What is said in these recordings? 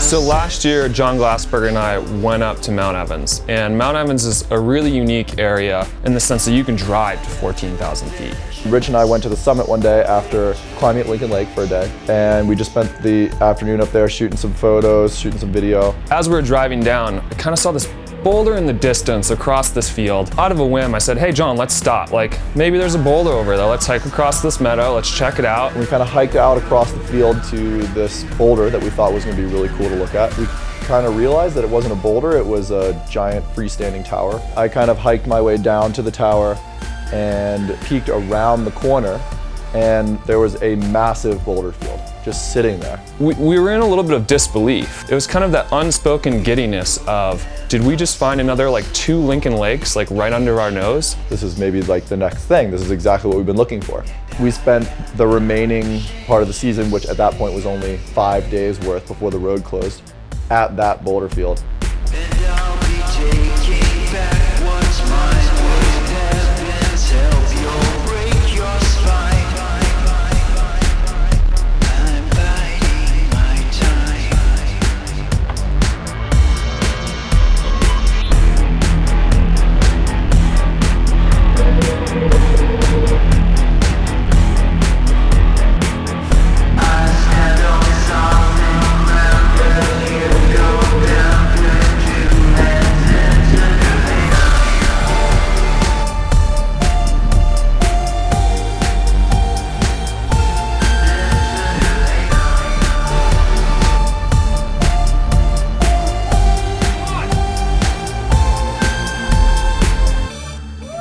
So last year, Jon Glassberg and I went up to Mount Evans. And Mount Evans is a really unique area in the sense that you can drive to 14,000 feet. Rich and I went to the summit one day after climbing at Lincoln Lake for a day. And we just spent the afternoon up there shooting some photos, shooting some video. As we were driving down, I kind of saw this boulder in the distance across this field. Out of a whim, I said, hey John, let's stop. Like, maybe there's a boulder over there. Let's hike across this meadow, let's check it out. We kind of hiked out across the field to this boulder that we thought was going to be really cool to look at. We kind of realized that it wasn't a boulder, it was a giant freestanding tower. I kind of hiked my way down to the tower and peeked around the corner, and there was a massive boulder field just sitting there. We were in a little bit of disbelief. It was kind of that unspoken giddiness of, did we just find another like 2 Lincoln Lakes like right under our nose? This is maybe like the next thing. This is exactly what we've been looking for. We spent the remaining part of the season, which at that point was only 5 days worth before the road closed, at that boulder field.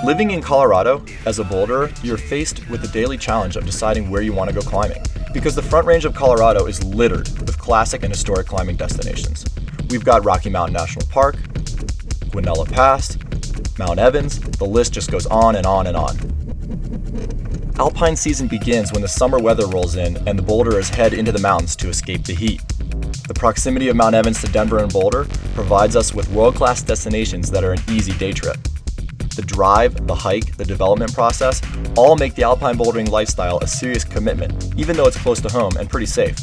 Living in Colorado, as a boulderer, you're faced with the daily challenge of deciding where you want to go climbing, because the Front Range of Colorado is littered with classic and historic climbing destinations. We've got Rocky Mountain National Park, Guanella Pass, Mount Evans, the list just goes on and on and on. Alpine season begins when the summer weather rolls in and the boulderers head into the mountains to escape the heat. The proximity of Mount Evans to Denver and Boulder provides us with world-class destinations that are an easy day trip. The drive, the hike, the development process all make the alpine bouldering lifestyle a serious commitment, even though it's close to home and pretty safe.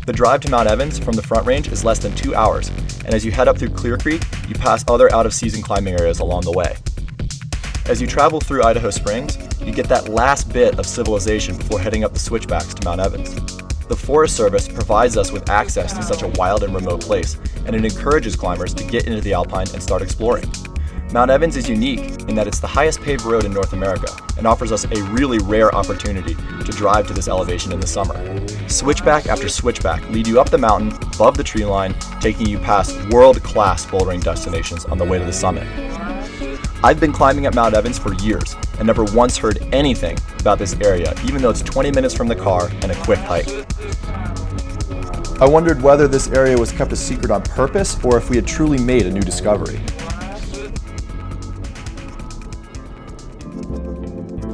The drive to Mount Evans from the Front Range is less than 2 hours, and as you head up through Clear Creek, you pass other out-of-season climbing areas along the way. As you travel through Idaho Springs, you get that last bit of civilization before heading up the switchbacks to Mount Evans. The Forest Service provides us with access to such a wild and remote place, and it encourages climbers to get into the alpine and start exploring. Mount Evans is unique in that it's the highest paved road in North America and offers us a really rare opportunity to drive to this elevation in the summer. Switchback after switchback lead you up the mountain, above the tree line, taking you past world-class bouldering destinations on the way to the summit. I've been climbing at Mount Evans for years and never once heard anything about this area, even though it's 20 minutes from the car and a quick hike. I wondered whether this area was kept a secret on purpose or if we had truly made a new discovery.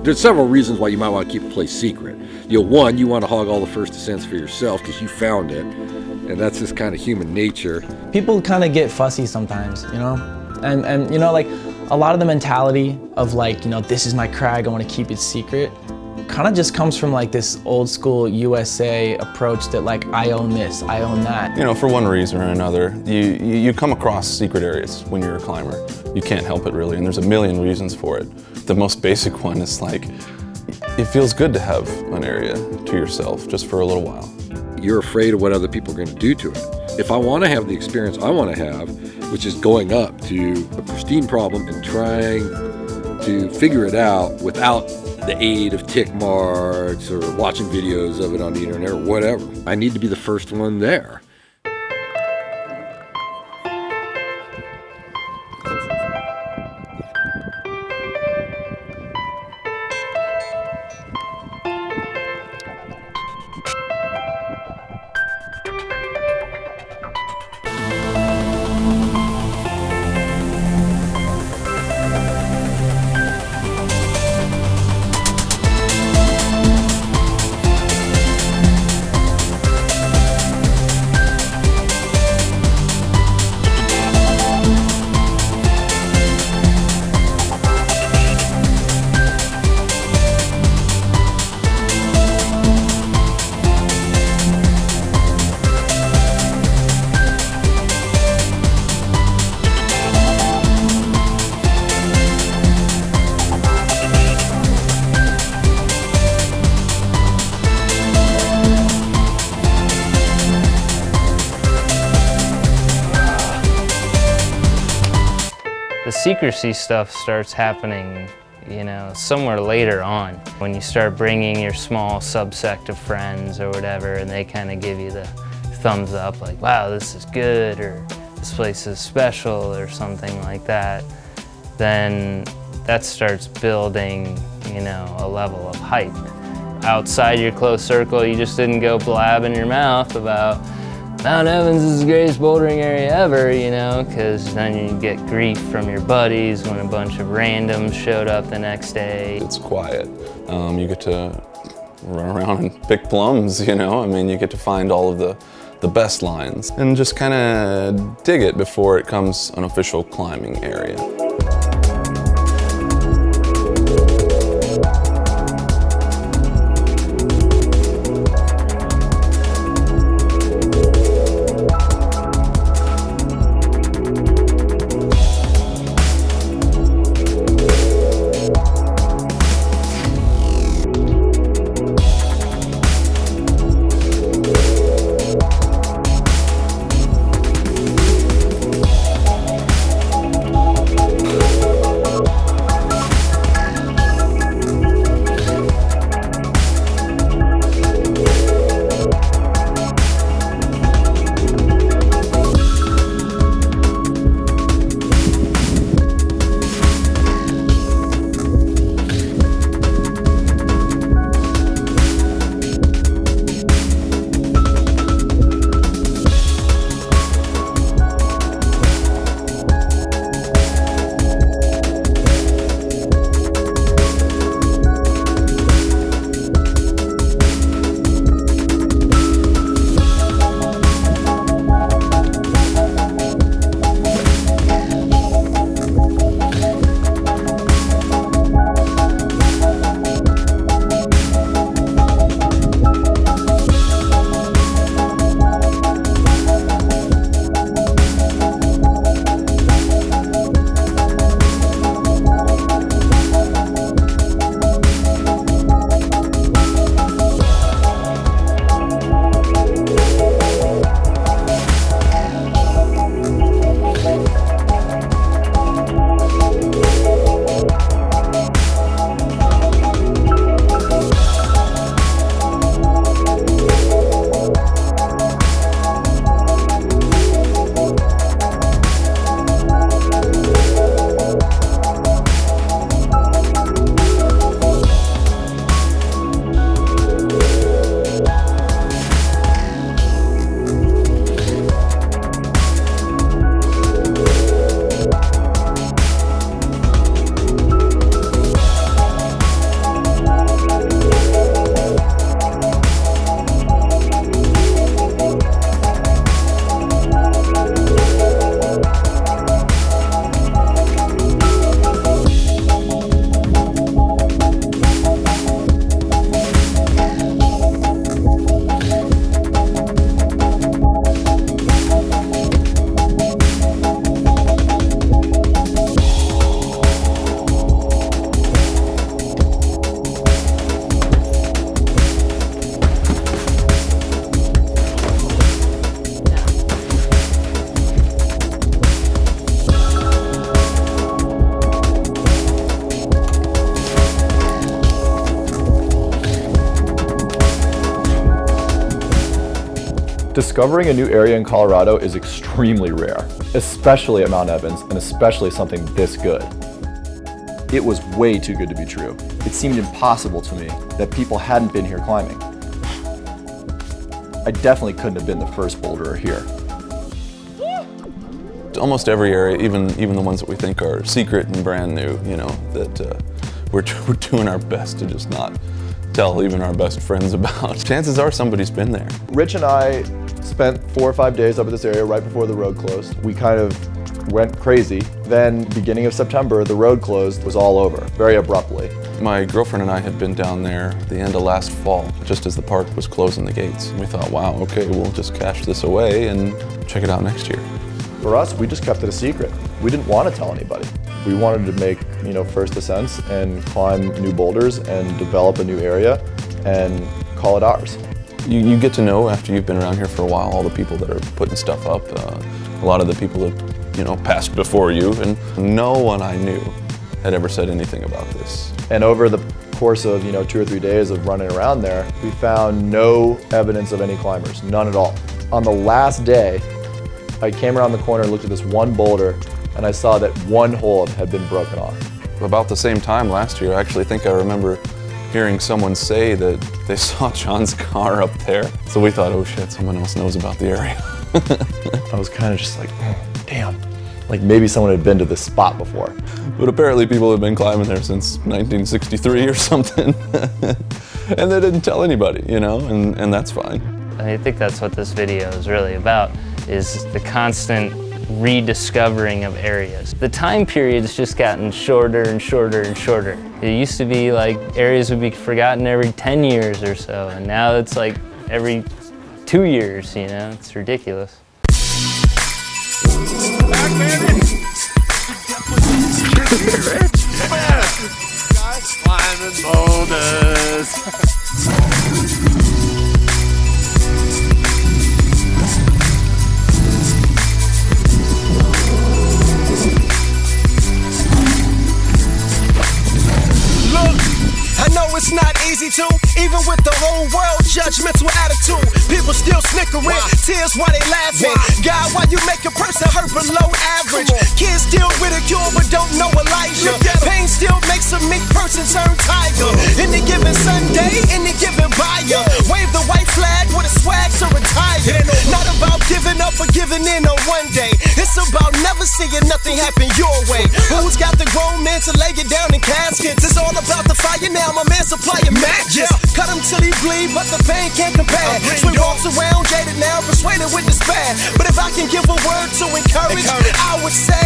There's several reasons why you might want to keep a place secret. One, you want to hog all the first ascents for yourself because you found it, and that's just kind of human nature. People kind of get fussy sometimes, and like a lot of the mentality of like, this is my crag, I want to keep it secret, kind of just comes from like this old school USA approach that like, I own this, I own that. For one reason or another, you come across secret areas when you're a climber. You can't help it really, and there's a million reasons for it. The most basic one is like, it feels good to have an area to yourself just for a little while. You're afraid of what other people are going to do to it. If I want to have the experience I want to have, which is going up to a pristine problem and trying to figure it out without the aid of tick marks or watching videos of it on the internet or whatever, I need to be the first one there. secrecy stuff starts happening, you know, somewhere later on, when you start bringing your small subsect of friends or whatever, and they kind of give you the thumbs up, like, wow, this is good, or this place is special, or something like that. Then that starts building, you know, a level of hype. Outside your close circle, you just didn't go blabbing your mouth about Mount Evans is the greatest bouldering area ever, you know, because then you get grief from your buddies when a bunch of randoms showed up the next day. It's quiet. You get to run around and pick plums, you know? I mean, you get to find all of the best lines and just kind of dig it before it becomes an official climbing area. Discovering a new area in Colorado is extremely rare, especially at Mount Evans, and especially something this good. It was way too good to be true. It seemed impossible to me that people hadn't been here climbing. I definitely couldn't have been the first boulderer here. Almost every area, even the ones that we think are secret and brand new, you know, that we're doing our best to just not tell even our best friends about. Chances are somebody's been there. Rich and I spent 4 or 5 days up at this area right before the road closed. We kind of went crazy. Then, beginning of September, the road closed, was all over, very abruptly. My girlfriend and I had been down there at the end of last fall, just as the park was closing the gates. We thought, wow, okay, we'll just cash this away and check it out next year. For us, we just kept it a secret. We didn't want to tell anybody. We wanted to make, first ascents and climb new boulders and develop a new area and call it ours. You get to know, after you've been around here for a while, all the people that are putting stuff up. A lot of the people that passed before you, and no one I knew had ever said anything about this. And over the course of 2 or 3 days of running around there, we found no evidence of any climbers, none at all. On the last day, I came around the corner and looked at this one boulder, and I saw that one hold had been broken off. About the same time last year, I actually think I remember hearing someone say that they saw Jon's car up there. So we thought, oh shit, someone else knows about the area. I was kind of just like, damn, like maybe someone had been to this spot before. But apparently people have been climbing there since 1963 or something. And they didn't tell anybody, and that's fine. I think that's what this video is really about, is the constant rediscovering of areas. The time period's just gotten shorter and shorter and shorter. It used to be like areas would be forgotten every 10 years or so, and now it's like every 2 years, it's ridiculous. Climbing boulders. I know it's not easy to, even with the whole world judgmental attitude. People still snickering, tears while they laughing. God, why you make a person hurt below average? Kids still ridicule but don't know Elijah. Pain still makes a meek person turn tiger. Any given Sunday, any given buyer, wave the white flag with a swag to retire. Not about giving up or giving in on one day. It's about never seeing nothing happen your way. Who's got the grown men to lay it down in caskets? It's all about the fire now. My man supplying matches. Cut him till he bleed, but the pain can't compare. Swing walks around, jaded now, persuaded with despair. But if I can give a word to encourage, I would say,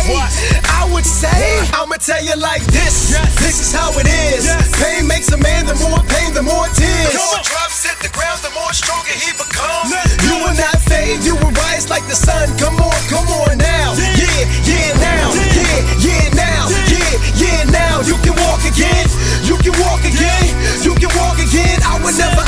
I'ma tell you like this. This is how it is. Pain makes a man, the more pain, the more tears. The more drops hit the ground, the more stronger he becomes. You will not fade, you will rise like the sun. Come on now. Yeah, now. Yeah, now. Yeah, now. You can walk again. You can walk again. You can walk again. I would never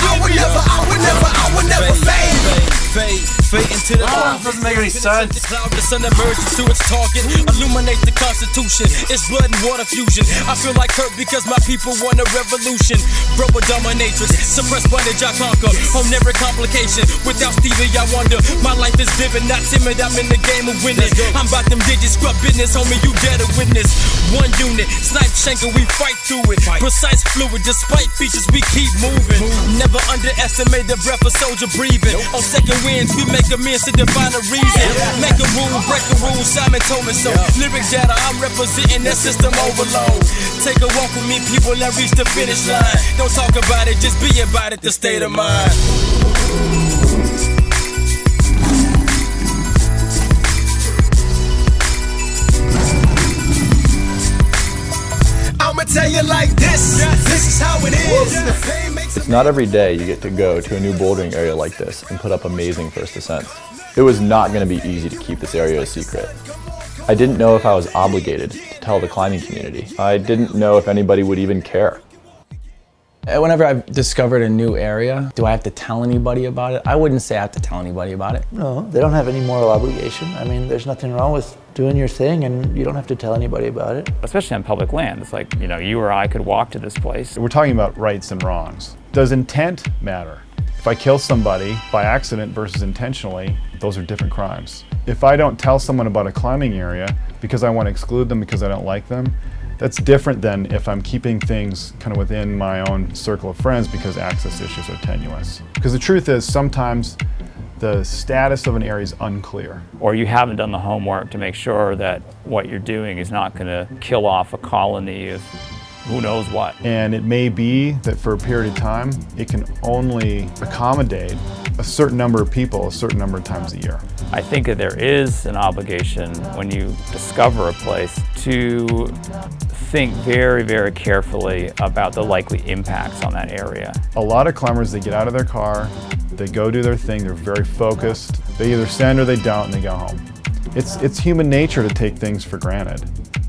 fade into the cloud. Doesn't make any sense. The cloud, the sun emerges to its target. Illuminate the Constitution. It's blood and water fusion. I feel like hurt because my people want a revolution. Verbal dominatrix, suppressed bondage I conquer. Home never complication. Without Stevie, I wonder. My life is vivid, not timid. I'm in the game of winners. I'm about them digits, scrub business, homie. You dare to witness. One unit, snipe shanker, we fight through it. Precise fluid, despite features, we keep moving. Never underestimate the breath of soldier breathing. On second winds, we make amends to define a reason. Make a rule, break a rule, Simon told me so. Lyric data, I'm representing that system overload. Take a walk with me, people, and reach the finish line. Don't talk about it, just be about it, the state of mind. I'ma tell you like this. This is how it is. It's not every day you get to go to a new bouldering area like this and put up amazing first ascents. It was not going to be easy to keep this area a secret. I didn't know if I was obligated to tell the climbing community. I didn't know if anybody would even care. Whenever I've discovered a new area, do I have to tell anybody about it? I wouldn't say I have to tell anybody about it. No, they don't have any moral obligation. I mean, there's nothing wrong with doing your thing, and you don't have to tell anybody about it. Especially on public land. It's like, you or I could walk to this place. We're talking about rights and wrongs. Does intent matter? If I kill somebody by accident versus intentionally, those are different crimes. If I don't tell someone about a climbing area because I want to exclude them because I don't like them, that's different than if I'm keeping things kind of within my own circle of friends because access issues are tenuous. Because the truth is, sometimes the status of an area is unclear. Or you haven't done the homework to make sure that what you're doing is not going to kill off a colony of who knows what. And it may be that for a period of time, it can only accommodate a certain number of people a certain number of times a year. I think that there is an obligation when you discover a place to think very, very carefully about the likely impacts on that area. A lot of climbers, they get out of their car, they go do their thing, they're very focused. They either send or they don't and they go home. It's human nature to take things for granted.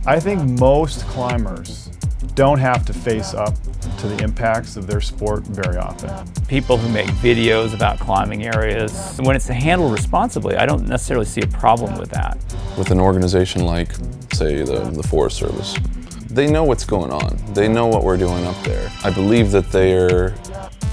I think most climbers don't have to face up to the impacts of their sport very often. People who make videos about climbing areas, when it's handled responsibly, I don't necessarily see a problem with that. With an organization like, say, the Forest Service, they know what's going on. They know what we're doing up there. I believe that they're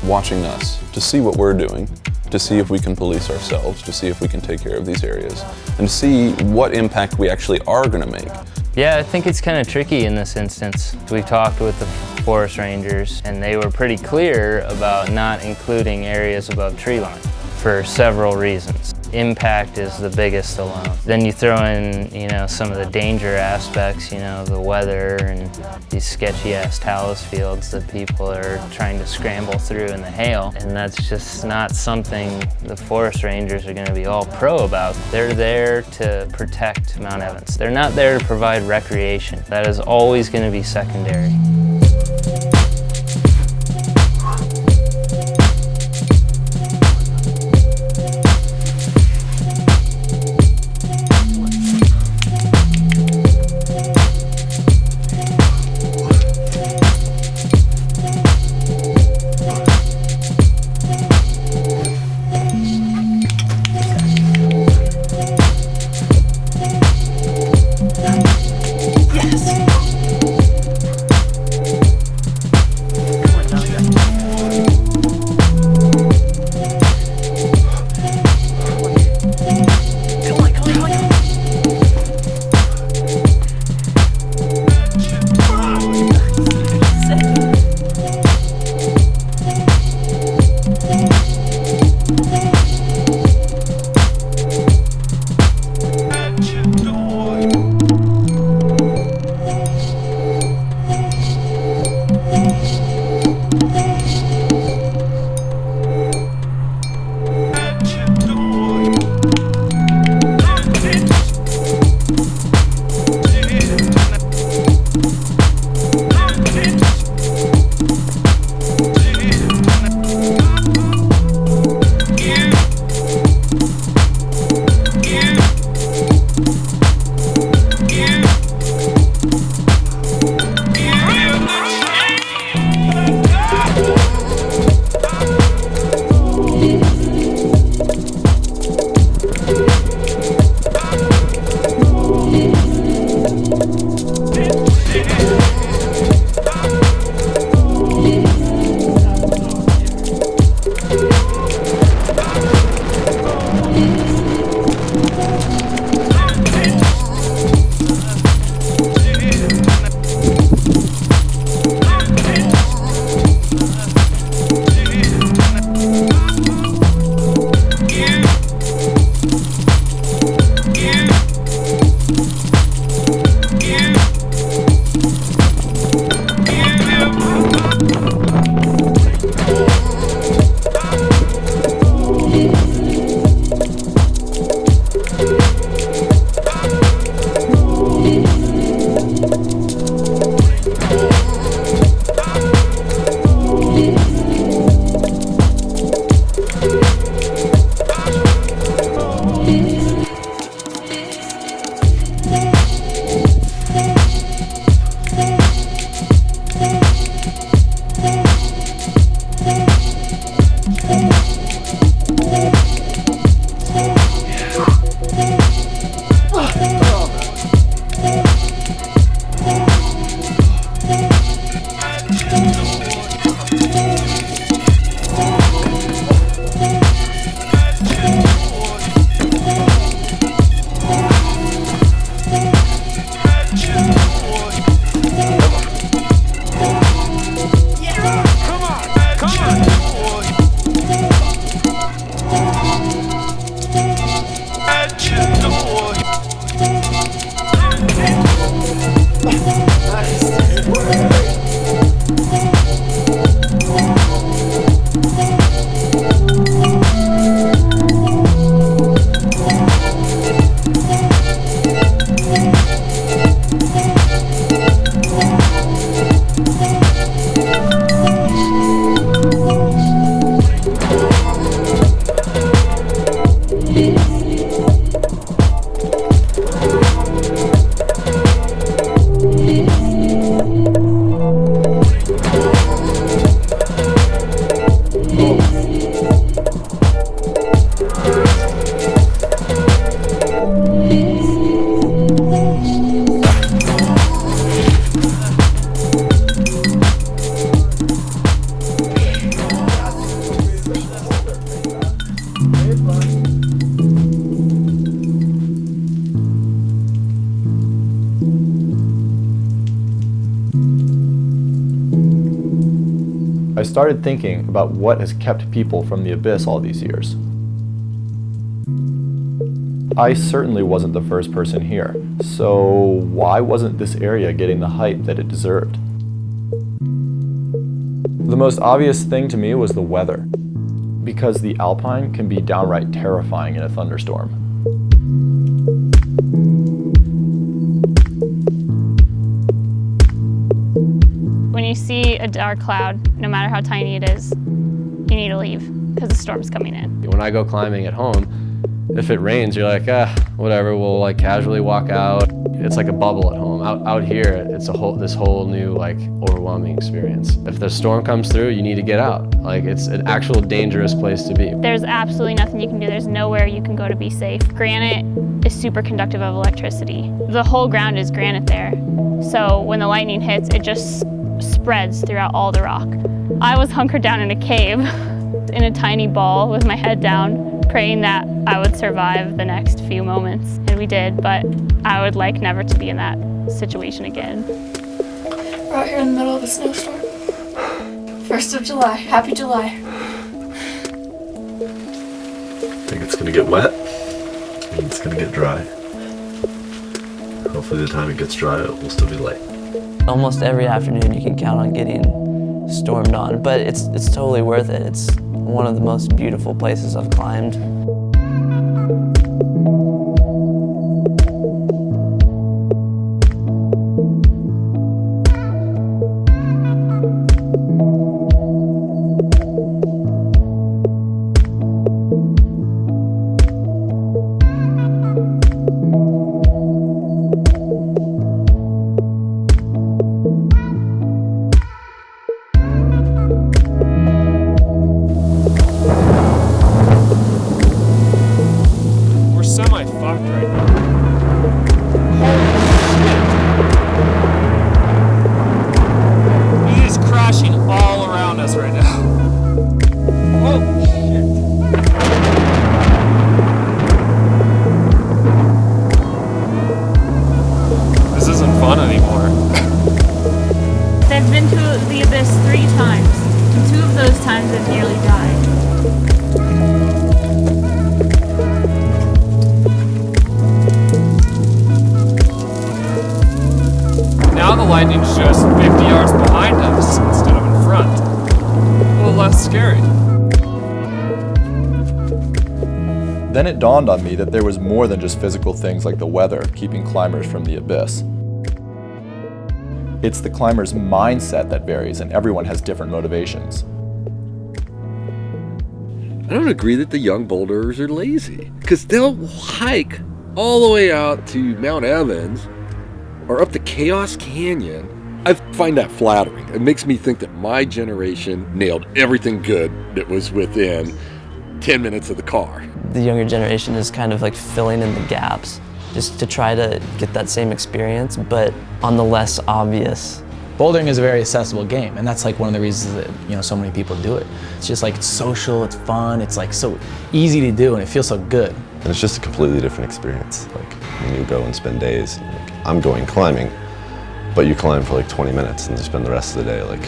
watching us to see what we're doing, to see if we can police ourselves, to see if we can take care of these areas, and to see what impact we actually are going to make. Yeah, I think it's kind of tricky in this instance. We talked with the forest rangers and they were pretty clear about not including areas above tree line for several reasons. Impact is the biggest alone. Then you throw in, some of the danger aspects, the weather and these sketchy ass talus fields that people are trying to scramble through in the hail. And that's just not something the forest rangers are gonna be all pro about. They're there to protect Mount Evans. They're not there to provide recreation. That is always gonna be secondary. I started thinking about what has kept people from the abyss all these years. I certainly wasn't the first person here, so why wasn't this area getting the hype that it deserved? The most obvious thing to me was the weather, because the alpine can be downright terrifying in a thunderstorm. When you see a dark cloud, no matter how tiny it is, you need to leave because the storm's coming in. When I go climbing at home, if it rains, you're like, whatever, we'll like casually walk out. It's like a bubble at home. Out here, it's this whole new like overwhelming experience. If the storm comes through, you need to get out. Like it's an actual dangerous place to be. There's absolutely nothing you can do. There's nowhere you can go to be safe. Granite is super conductive of electricity. The whole ground is granite there. So when the lightning hits, it just spreads throughout all the rock. I was hunkered down in a cave in a tiny ball with my head down, praying that I would survive the next few moments. And we did, but I would like never to be in that situation again. We're out here in the middle of a snowstorm. 1st of July. Happy July. I think it's gonna get wet and it's gonna get dry. Hopefully the time it gets dry, it will still be light. Almost every afternoon you can count on getting stormed on, but it's totally worth it. It's one of the most beautiful places I've climbed. Lightning's just 50 yards behind us instead of in front. A little less scary. Then it dawned on me that there was more than just physical things like the weather keeping climbers from the abyss. It's the climber's mindset that varies, and everyone has different motivations. I don't agree that the young boulderers are lazy, because they'll hike all the way out to Mount Evans or up to Chaos Canyon. I find that flattering. It makes me think that my generation nailed everything good that was within 10 minutes of the car. The younger generation is kind of like filling in the gaps just to try to get that same experience, but on the less obvious. Bouldering is a very accessible game, and that's like one of the reasons that so many people do it. It's just like it's social, it's fun, it's like so easy to do, and it feels so good. And it's just a completely different experience. Like when you go and spend days, like, I'm going climbing, but you climb for like 20 minutes and you spend the rest of the day like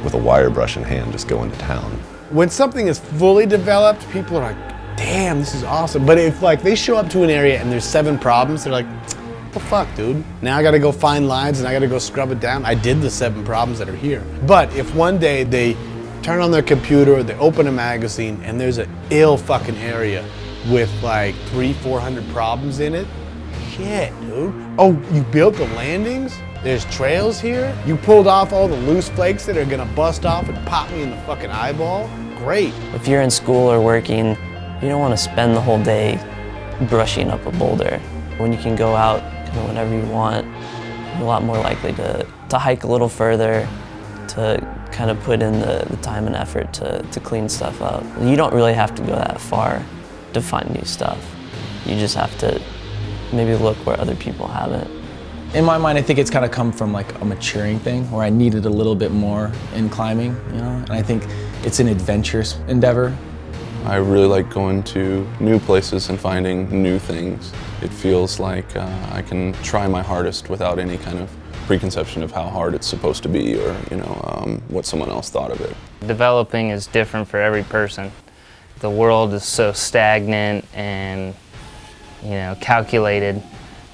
with a wire brush in hand just going to town. When something is fully developed, people are like, damn, this is awesome. But if like they show up to an area and there's 7 problems, they're like, what the fuck, dude? Now I gotta go find lines and I gotta go scrub it down. I did the 7 problems that are here. But if one day they turn on their computer, they open a magazine, and there's an ill fucking area with like 300-400 problems in it, shit, dude. Oh, you built the landings? There's trails here? You pulled off all the loose flakes that are gonna bust off and pop me in the fucking eyeball? Great. If you're in school or working, you don't want to spend the whole day brushing up a boulder. When you can go out kind of whenever you want, you're a lot more likely to hike a little further, to kind of put in the time and effort to clean stuff up. You don't really have to go that far to find new stuff. You just have to maybe look where other people haven't. In my mind, I think it's kind of come from like a maturing thing where I needed a little bit more in climbing, and I think it's an adventurous endeavor. I really like going to new places and finding new things. It feels like I can try my hardest without any kind of preconception of how hard it's supposed to be, or what someone else thought of it. Developing is different for every person. The world is so stagnant and calculated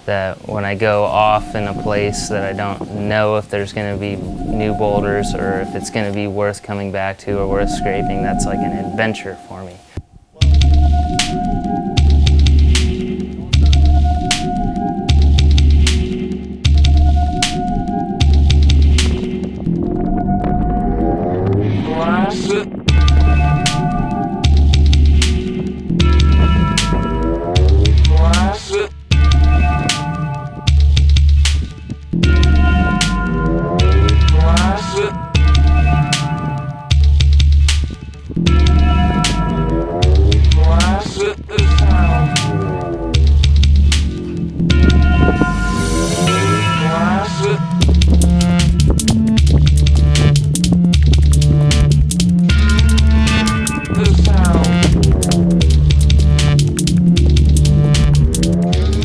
that when I go off in a place that I don't know if there's going to be new boulders or if it's going to be worth coming back to or worth scraping, that's like an adventure for me.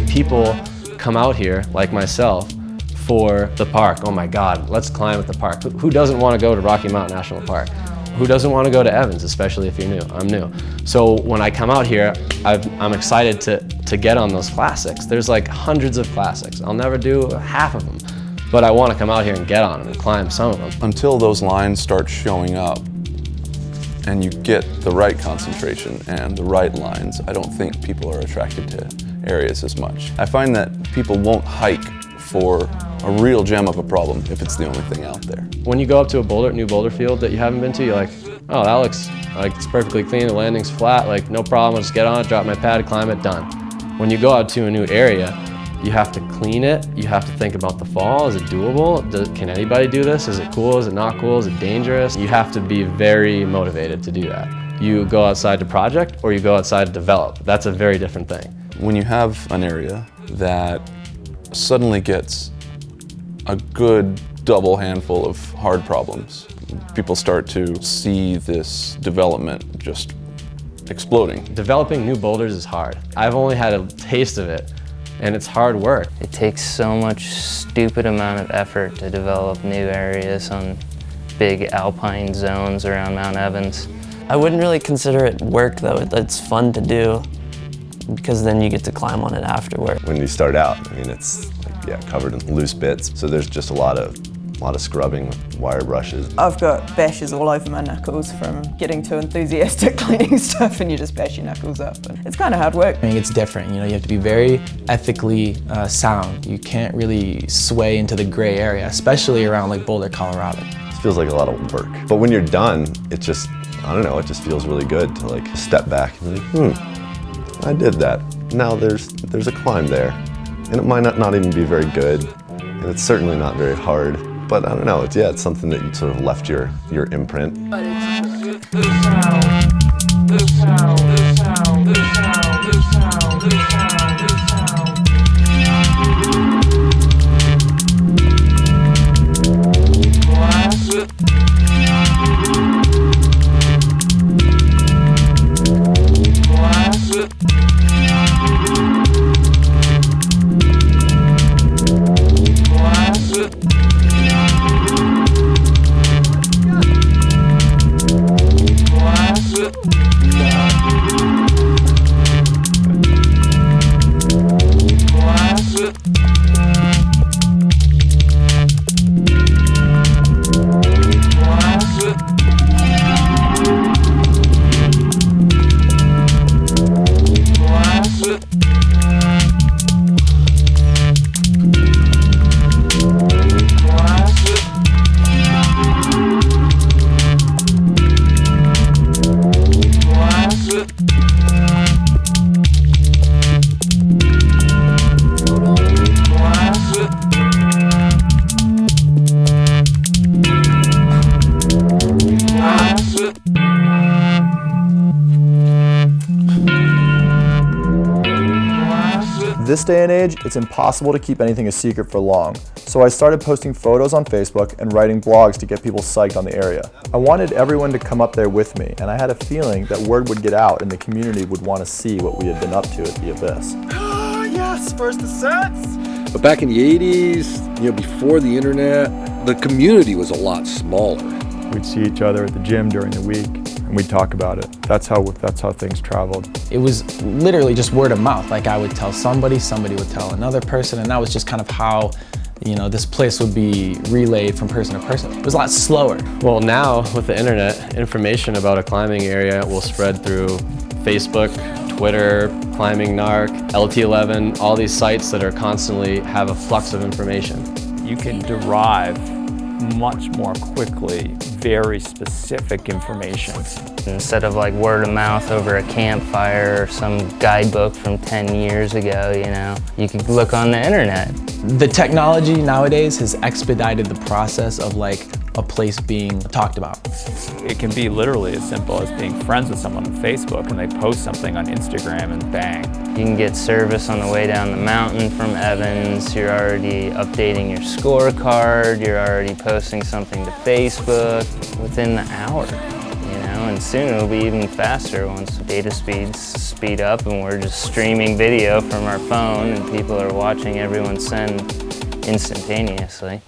People come out here, like myself, for the park. Oh my God, let's climb at the park. Who doesn't want to go to Rocky Mountain National Park? Who doesn't want to go to Evans, especially if you're new? I'm new. So when I come out here, I'm excited to get on those classics. There's like hundreds of classics. I'll never do half of them, but I want to come out here and get on them and climb some of them. Until those lines start showing up and you get the right concentration and the right lines, I don't think people are attracted to areas as much. I find that people won't hike for a real gem of a problem if it's the only thing out there. When you go up to a new boulder field that you haven't been to, you're like, oh, that looks like it's perfectly clean, the landing's flat, like no problem, I'll just get on it, drop my pad, climb it, done. When you go out to a new area, you have to clean it, you have to think about the fall, is it doable? Can anybody do this? Is it cool, is it not cool, is it dangerous? You have to be very motivated to do that. You go outside to project or you go outside to develop. That's a very different thing. When you have an area that suddenly gets a good double handful of hard problems, people start to see this development just exploding. Developing new boulders is hard. I've only had a taste of it, and it's hard work. It takes so much stupid amount of effort to develop new areas on big alpine zones around Mount Evans. I wouldn't really consider it work though. It's fun to do because then you get to climb on it afterward. When you start out, I mean, it's covered in loose bits, so there's just a lot of scrubbing with wire brushes. I've got bashes all over my knuckles from getting too enthusiastic cleaning stuff, and you just bash your knuckles up. And it's kind of hard work. I mean, it's different. You have to be very ethically sound. You can't really sway into the gray area, especially around like Boulder, Colorado. It feels like a lot of work, but when you're done, it just, I don't know, it just feels really good to like step back and be like, I did that. Now there's a climb there, and it might not even be very good, and it's certainly not very hard. But I don't know, it's something that you sort of left your imprint. This day and age, it's impossible to keep anything a secret for long, so I started posting photos on Facebook and writing blogs to get people psyched on the area. I wanted everyone to come up there with me, and I had a feeling that word would get out and the community would want to see what we had been up to at the Abyss. Yes, first ascents! But back in the 80s, before the internet, the community was a lot smaller. We'd see each other at the gym during the week, and we'd talk about it. That's how things traveled. It was literally just word of mouth. Like I would tell somebody, somebody would tell another person, and that was just kind of how this place would be relayed from person to person. It was a lot slower. Well, now with the internet, information about a climbing area will spread through Facebook, Twitter, Climbing Narc, LT11, all these sites that are constantly have a flux of information. You can derive much more quickly very specific information. Instead of like word of mouth over a campfire or some guidebook from 10 years ago, you could look on the internet. The technology nowadays has expedited the process of like a place being talked about. It can be literally as simple as being friends with someone on Facebook and they post something on Instagram and bang. You can get service on the way down the mountain from Evans. You're already updating your scorecard. You're already posting something to Facebook within the hour. And soon it'll be even faster once data speeds speed up and we're just streaming video from our phone and people are watching everyone send instantaneously.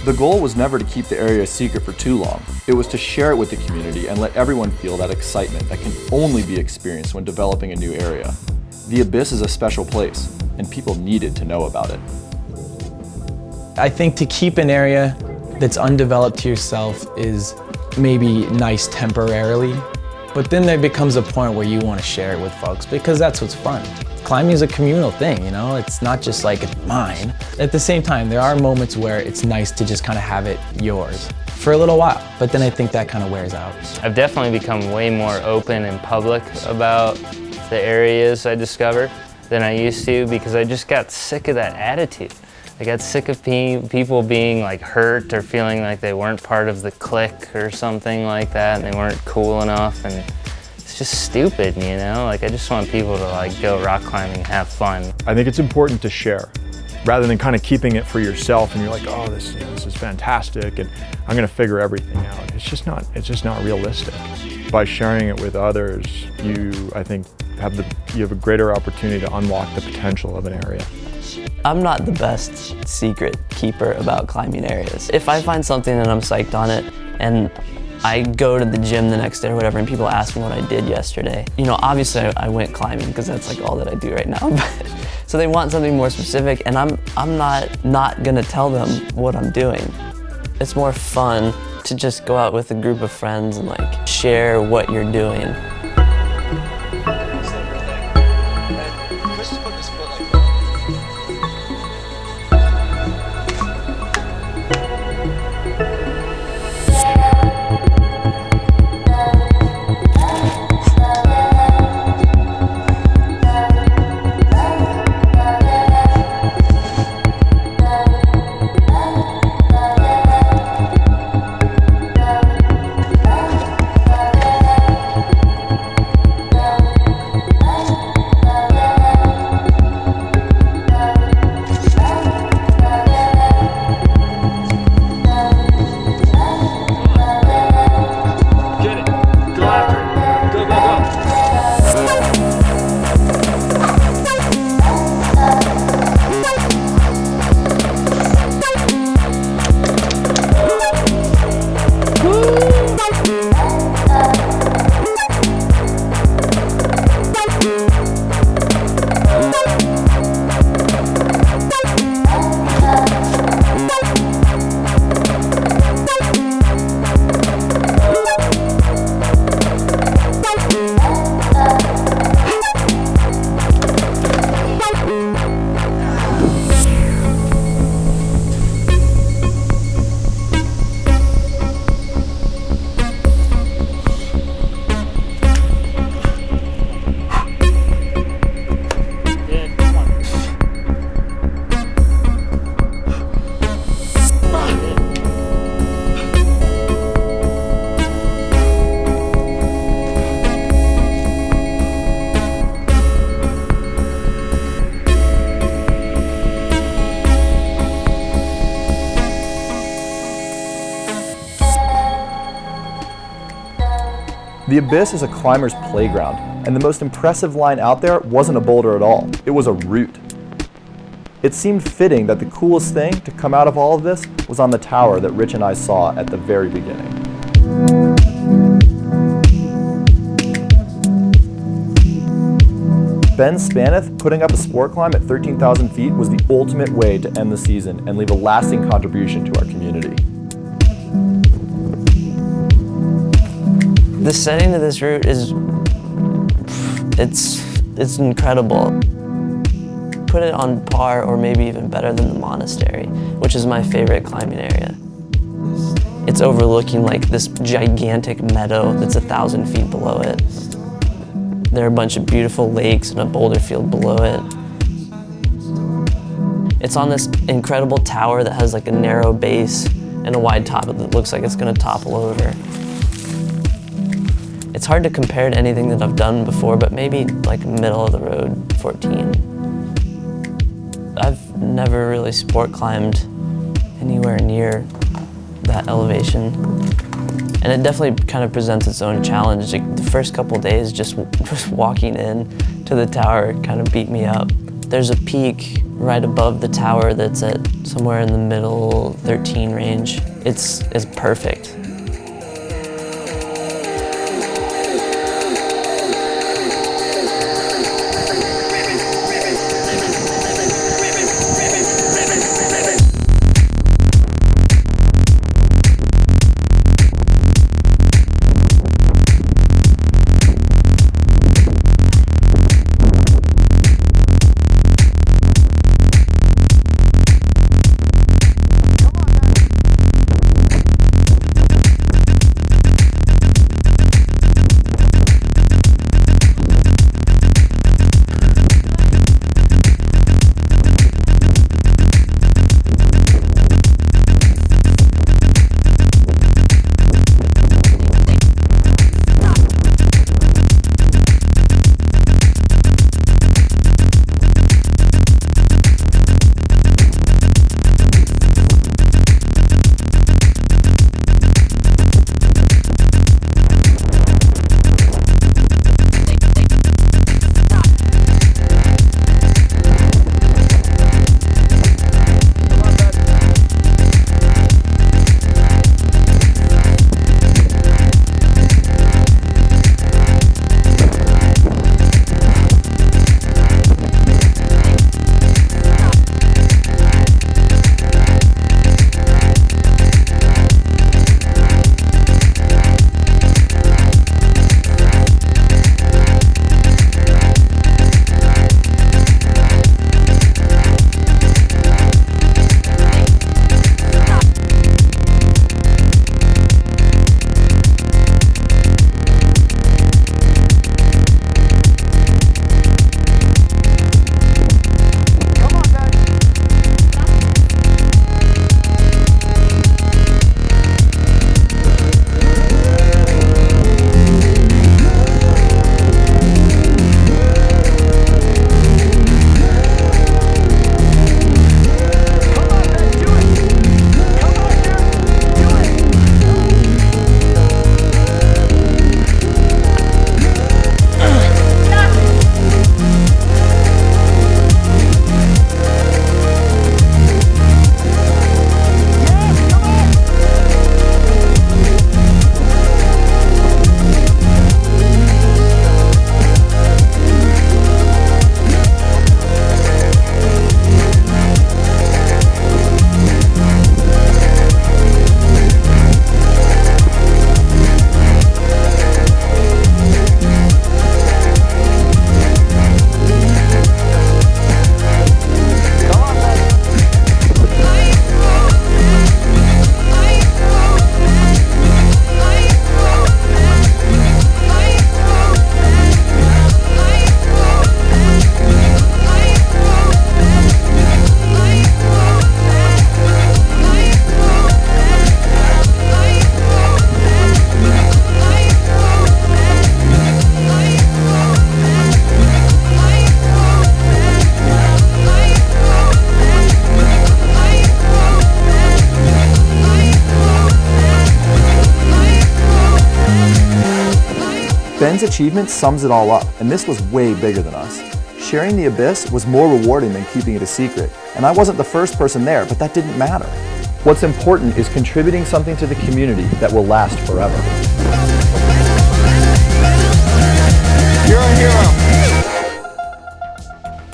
The goal was never to keep the area a secret for too long. It was to share it with the community and let everyone feel that excitement that can only be experienced when developing a new area. The Abyss is a special place, and people needed to know about it. I think to keep an area that's undeveloped to yourself is maybe nice temporarily, but then there becomes a point where you want to share it with folks because that's what's fun. Climbing is a communal thing, you know? It's not just like it's mine. At the same time, there are moments where it's nice to just kind of have it yours for a little while, but then I think that kind of wears out. I've definitely become way more open and public about the areas I discover than I used to because I just got sick of that attitude. I got sick of people being like hurt or feeling like they weren't part of the clique or something like that and they weren't cool enough, and it's just stupid, you know? Like, I just want people to like go rock climbing and have fun. I think it's important to share, rather than kind of keeping it for yourself and you're like, oh, this is fantastic and I'm gonna figure everything out. It's just not realistic. By sharing it with others, I think you have a greater opportunity to unlock the potential of an area. I'm not the best secret keeper about climbing areas. If I find something and I'm psyched on it, and I go to the gym the next day or whatever, and people ask me what I did yesterday, you know, obviously I went climbing because that's like all that I do right now. So they want something more specific, and I'm not gonna tell them what I'm doing. It's more fun to just go out with a group of friends and like share what you're doing. The Abyss is a climber's playground, and the most impressive line out there wasn't a boulder at all, it was a root. It seemed fitting that the coolest thing to come out of all of this was on the tower that Rich and I saw at the very beginning. Ben Spannuth putting up a sport climb at 13,000 feet was the ultimate way to end the season and leave a lasting contribution to our community. The setting of this route is, it's incredible. Put it on par or maybe even better than the monastery, which is my favorite climbing area. It's overlooking like this gigantic meadow that's 1,000 feet below it. There are a bunch of beautiful lakes and a boulder field below it. It's on this incredible tower that has like a narrow base and a wide top that looks like it's gonna topple over. It's hard to compare to anything that I've done before, but maybe like middle of the road 14. I've never really sport climbed anywhere near that elevation. And it definitely kind of presents its own challenge. Like the first couple days, just walking in to the tower kind of beat me up. There's a peak right above the tower that's at somewhere in the middle 13 range. It's perfect. Ben's achievement sums it all up, and this was way bigger than us. Sharing the abyss was more rewarding than keeping it a secret, and I wasn't the first person there, but that didn't matter. What's important is contributing something to the community that will last forever. You're a hero.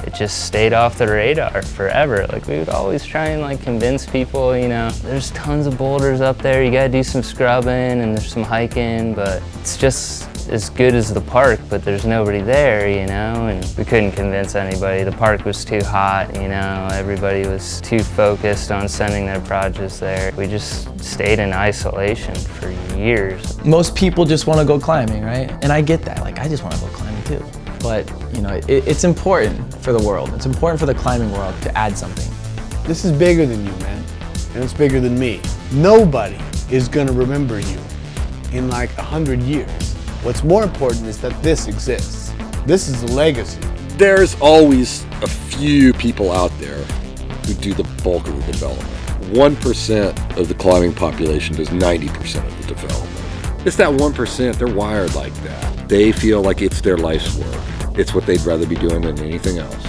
It just stayed off the radar forever. Like, we would always try and like convince people, you know, there's tons of boulders up there, you gotta do some scrubbing and there's some hiking, but it's just as good as the park, but there's nobody there, you know, and we couldn't convince anybody. The park was too hot, you know, everybody was too focused on sending their projects there. We just stayed in isolation for years. Most people just want to go climbing, right? And I get that, like I just want to go climbing too. But, you know, it's important for the world. It's important for the climbing world to add something. This is bigger than you, man, and it's bigger than me. Nobody is gonna remember you in like 100 years. What's more important is that this exists. This is a legacy. There's always a few people out there who do the bulk of the development. 1% of the climbing population does 90% of the development. It's that 1%, they're wired like that. They feel like it's their life's work. It's what they'd rather be doing than anything else.